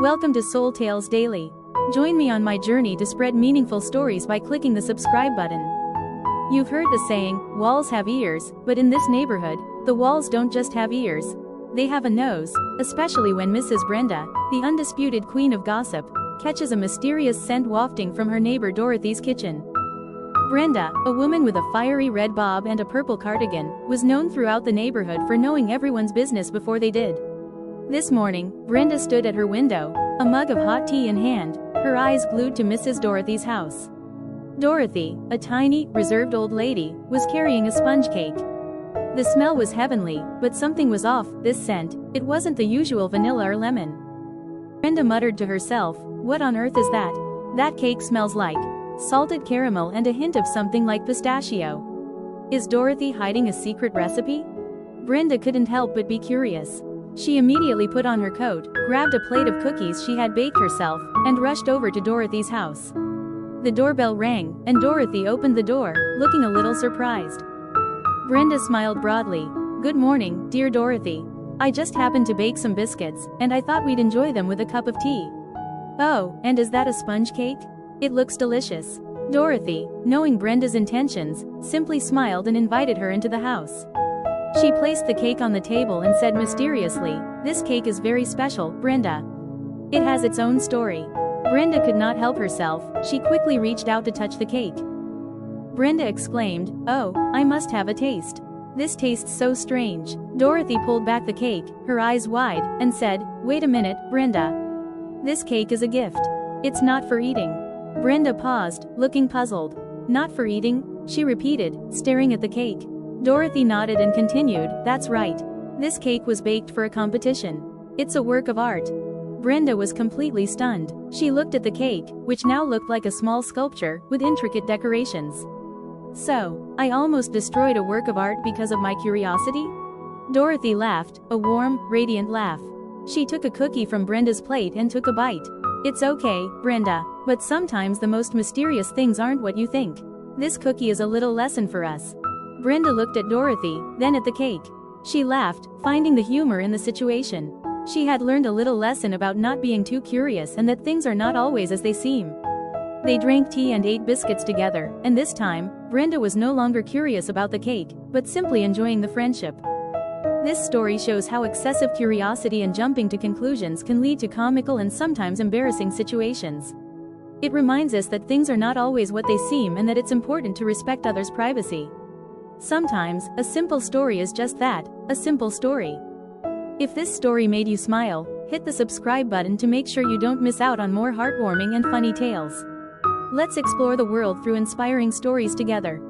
Welcome to Soul Tales Daily. Join me on my journey to spread meaningful stories by clicking the subscribe button. You've heard the saying, walls have ears, but in this neighborhood, the walls don't just have ears. They have a nose, especially when Mrs. Brenda, the undisputed queen of gossip, catches a mysterious scent wafting from her neighbor Dorothy's kitchen. Brenda, a woman with a fiery red bob and a purple cardigan, was known throughout the neighborhood for knowing everyone's business before they did. This morning, Brenda stood at her window, a mug of hot tea in hand, her eyes glued to Mrs. Dorothy's house. Dorothy, a tiny, reserved old lady, was carrying a sponge cake. The smell was heavenly, but something was off. This scent, it wasn't the usual vanilla or lemon. Brenda muttered to herself, "What on earth is that? That cake smells like salted caramel and a hint of something like pistachio. Is Dorothy hiding a secret recipe?" Brenda couldn't help but be curious. She immediately put on her coat, grabbed a plate of cookies she had baked herself, and rushed over to Dorothy's house. The doorbell rang, and Dorothy opened the door, looking a little surprised. Brenda smiled broadly. "Good morning, dear Dorothy. I just happened to bake some biscuits, and I thought we'd enjoy them with a cup of tea." "Oh, and is that a sponge cake? It looks delicious." Dorothy, knowing Brenda's intentions, simply smiled and invited her into the house. She placed the cake on the table and said mysteriously, "This cake is very special, Brenda. It has its own story." Brenda could not help herself, she quickly reached out to touch the cake. Brenda exclaimed, "Oh, I must have a taste. This tastes so strange." Dorothy pulled back the cake, her eyes wide, and said, "Wait a minute, Brenda. This cake is a gift. It's not for eating." Brenda paused, looking puzzled. "Not for eating?" she repeated, staring at the cake. Dorothy nodded and continued, "That's right. This cake was baked for a competition. It's a work of art." Brenda was completely stunned. She looked at the cake, which now looked like a small sculpture, with intricate decorations. "So, I almost destroyed a work of art because of my curiosity?" Dorothy laughed, a warm, radiant laugh. She took a cookie from Brenda's plate and took a bite. "It's okay, Brenda, but sometimes the most mysterious things aren't what you think. This cookie is a little lesson for us." Brenda looked at Dorothy, then at the cake. She laughed, finding the humor in the situation. She had learned a little lesson about not being too curious and that things are not always as they seem. They drank tea and ate biscuits together, and this time, Brenda was no longer curious about the cake, but simply enjoying the friendship. This story shows how excessive curiosity and jumping to conclusions can lead to comical and sometimes embarrassing situations. It reminds us that things are not always what they seem and that it's important to respect others' privacy. Sometimes, a simple story is just that, a simple story. If this story made you smile, hit the subscribe button to make sure you don't miss out on more heartwarming and funny tales. Let's explore the world through inspiring stories together.